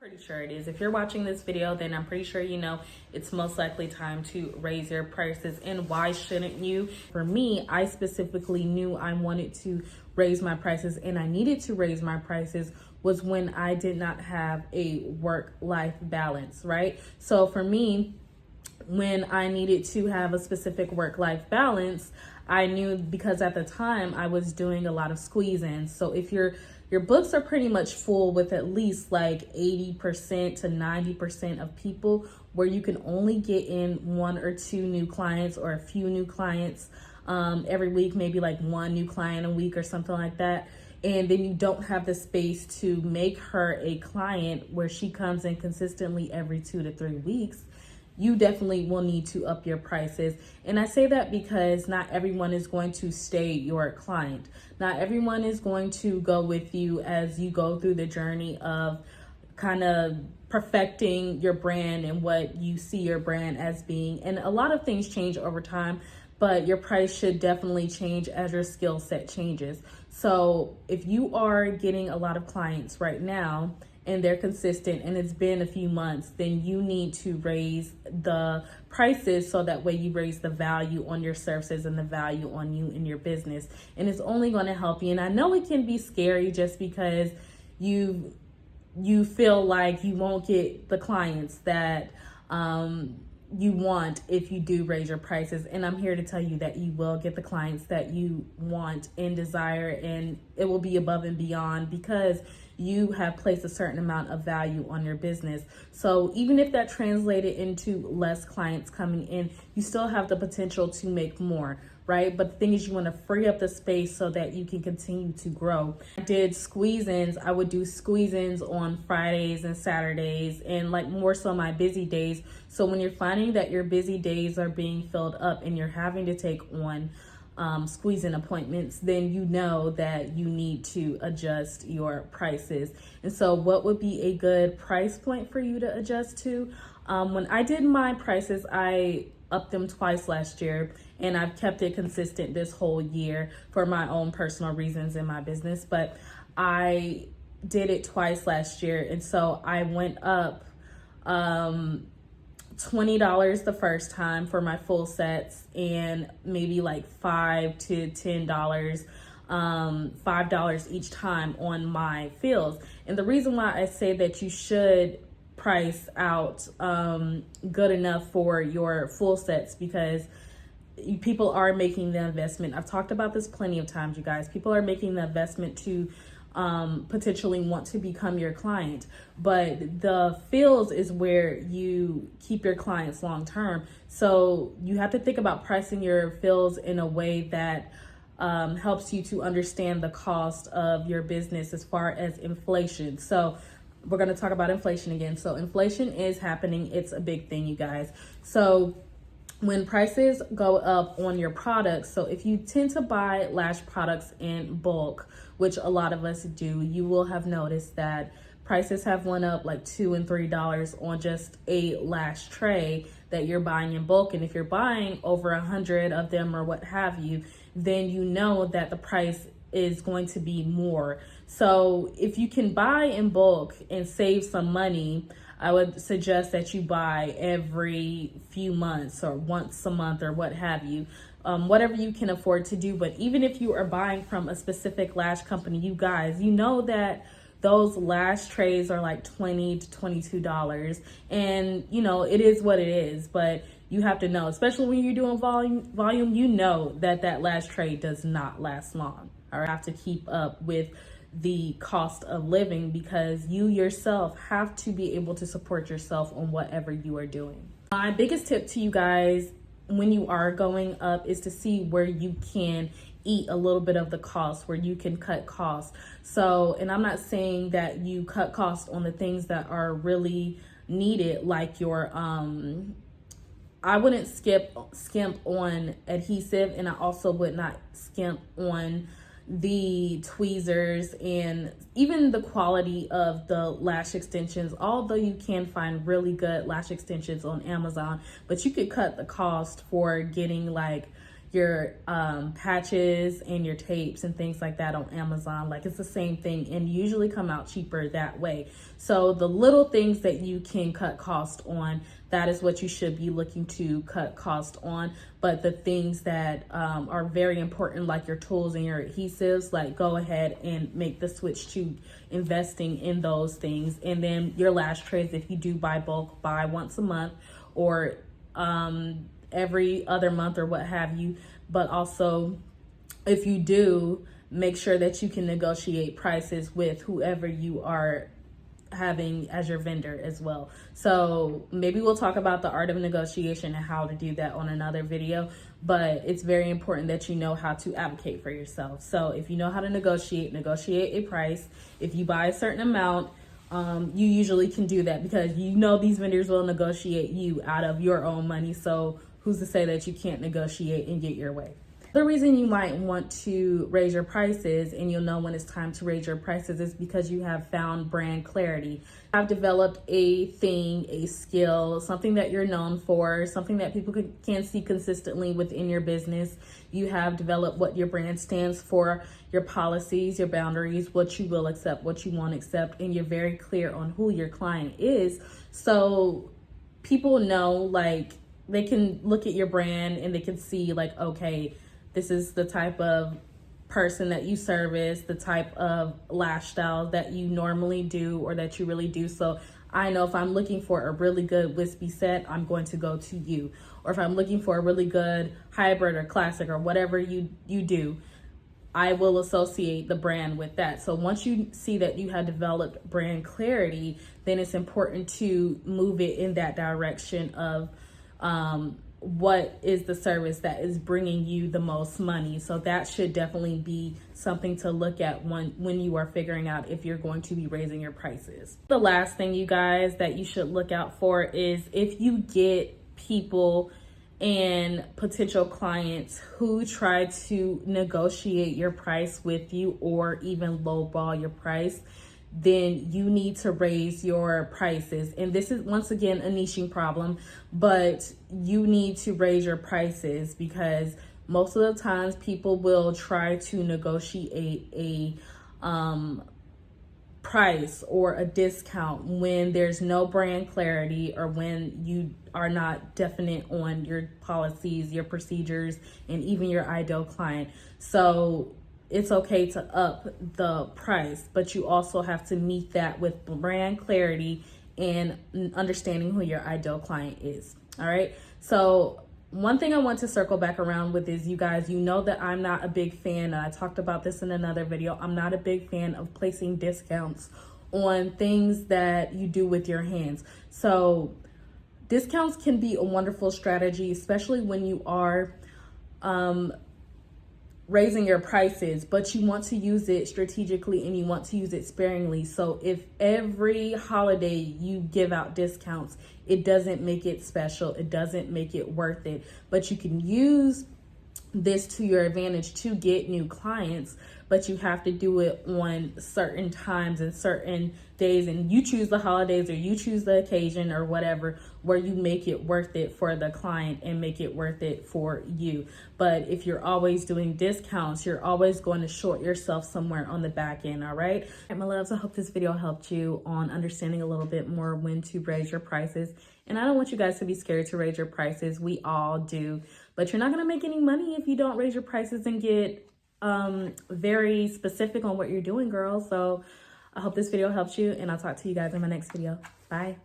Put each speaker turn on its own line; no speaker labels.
Pretty sure it is. If you're watching this video, then I'm pretty sure you know it's most likely time to raise your prices. And why shouldn't you? For me, I specifically knew I wanted to raise my prices, and I needed to raise my prices was when I did not have a work-life balance, right? So for me, when I needed to have a specific work-life balance, I knew, because at the time I was doing a lot of squeeze-ins. So if your books are pretty much full with at least like 80% to 90% of people, where you can only get in 1 or 2 new clients or a few new clients every week, maybe like 1 new client a week or something like that. And then you don't have the space to make her a client where she comes in consistently every 2 to 3 weeks. You definitely will need to up your prices. And I say that because not everyone is going to stay your client. Not everyone is going to go with you as you go through the journey of kind of perfecting your brand and what you see your brand as being. And a lot of things change over time, but your price should definitely change as your skill set changes. So if you are getting a lot of clients right now and they're consistent and it's been a few months, then you need to raise the prices so that way you raise the value on your services and the value on you in your business. And it's only going to help you. And I know it can be scary just because you feel like you won't get the clients that you want if you do raise your prices. And I'm here to tell you that you will get the clients that you want and desire, and it will be above and beyond because you have placed a certain amount of value on your business. So even if that translated into less clients coming in, you still have the potential to make more, right? But the thing is, you want to free up the space so that you can continue to grow. I did squeeze-ins. I would do squeeze-ins on Fridays and Saturdays, and like more so my busy days. So when you're finding that your busy days are being filled up and you're having to take on squeeze-in appointments, then you know that you need to adjust your prices. And so what would be a good price point for you to adjust to? When I did my prices, I upped them twice last year, and I've kept it consistent this whole year for my own personal reasons in my business. But I did it twice last year, and so I went up $20 the first time for my full sets, and maybe like $5 to $10, $5 each time on my fills. And the reason why I say that you should price out good enough for your full sets, because people are making the investment. I've talked about this plenty of times, you guys. People are making the investment to potentially want to become your client, but the fills is where you keep your clients long term. So you have to think about pricing your fills in a way that helps you to understand the cost of your business as far as inflation. So we're going to talk about inflation again. So inflation is happening. It's a big thing, you guys. So when prices go up on your products, so if you tend to buy lash products in bulk, which a lot of us do, you will have noticed that prices have went up like $2 and $3 on just a lash tray that you're buying in bulk. And if you're buying over 100 of them or what have you, then you know that the price is going to be more. So if you can buy in bulk and save some money, I would suggest that you buy every few months or once a month or what have you, whatever you can afford to do. But even if you are buying from a specific lash company, you guys, you know that those lash trays are like $20 to $22. And, you know, it is what it is. But you have to know, especially when you're doing volume, you know that that lash tray does not last long. Or have to keep up with the cost of living, because you yourself have to be able to support yourself on whatever you are doing. My biggest tip to you guys when you are going up is to see where you can eat a little bit of the cost, where you can cut costs. So, and I'm not saying that you cut costs on the things that are really needed, like your I wouldn't skimp on adhesive, and I also would not skimp on the tweezers and even the quality of the lash extensions. Although you can find really good lash extensions on Amazon, but you could cut the cost for getting like your patches and your tapes and things like that on Amazon. Like, it's the same thing and usually come out cheaper that way. So the little things that you can cut cost on, that is what you should be looking to cut cost on. But the things that are very important, like your tools and your adhesives, like go ahead and make the switch to investing in those things. And then your lash trays, if you do buy bulk, buy once a month or every other month or what have you. But also, if you do, make sure that you can negotiate prices with whoever you are having as your vendor as well. So maybe we'll talk about the art of negotiation and how to do that on another video, but it's very important that you know how to advocate for yourself. So if you know how to negotiate a price. If you buy a certain amount, you usually can do that because you know these vendors will negotiate you out of your own money. So who's to say that you can't negotiate and get your way? The reason you might want to raise your prices, and you'll know when it's time to raise your prices, is because you have found brand clarity. I've developed a thing, a skill, something that you're known for, something that people can see consistently within your business. You have developed what your brand stands for, your policies, your boundaries, what you will accept, what you won't accept, and you're very clear on who your client is. So people know, like, they can look at your brand and they can see, like, okay, this is the type of person that you service, the type of lash styles that you normally do or that you really do. So I know if I'm looking for a really good wispy set, I'm going to go to you. Or if I'm looking for a really good hybrid or classic or whatever you do, I will associate the brand with that. So once you see that you have developed brand clarity, then it's important to move it in that direction of what is the service that is bringing you the most money. So that should definitely be something to look at when you are figuring out if you're going to be raising your prices. The last thing, you guys, that you should look out for is if you get people and potential clients who try to negotiate your price with you or even lowball your price, then you need to raise your prices. And this is, once again, a niching problem, but you need to raise your prices because most of the times people will try to negotiate a price or a discount when there's no brand clarity or when you are not definite on your policies, your procedures, and even your ideal client. So it's okay to up the price, but you also have to meet that with brand clarity and understanding who your ideal client is. All right. So one thing I want to circle back around with is, you guys, you know that I'm not a big fan, and I talked about this in another video, I'm not a big fan of placing discounts on things that you do with your hands. So discounts can be a wonderful strategy, especially when you are raising your prices, but you want to use it strategically and you want to use it sparingly. So if every holiday you give out discounts, it doesn't make it special, it doesn't make it worth it. But you can use this to your advantage to get new clients, but you have to do it on certain times and certain days, and you choose the holidays or you choose the occasion or whatever, where you make it worth it for the client and make it worth it for you. But if you're always doing discounts, you're always going to short yourself somewhere on the back end. All right, my loves, I hope this video helped you on understanding a little bit more when to raise your prices. And I don't want you guys to be scared to raise your prices. We all do, but you're not going to make any money if you don't raise your prices and get very specific on what you're doing, girls. So I hope this video helped you, and I'll talk to you guys in my next video. Bye.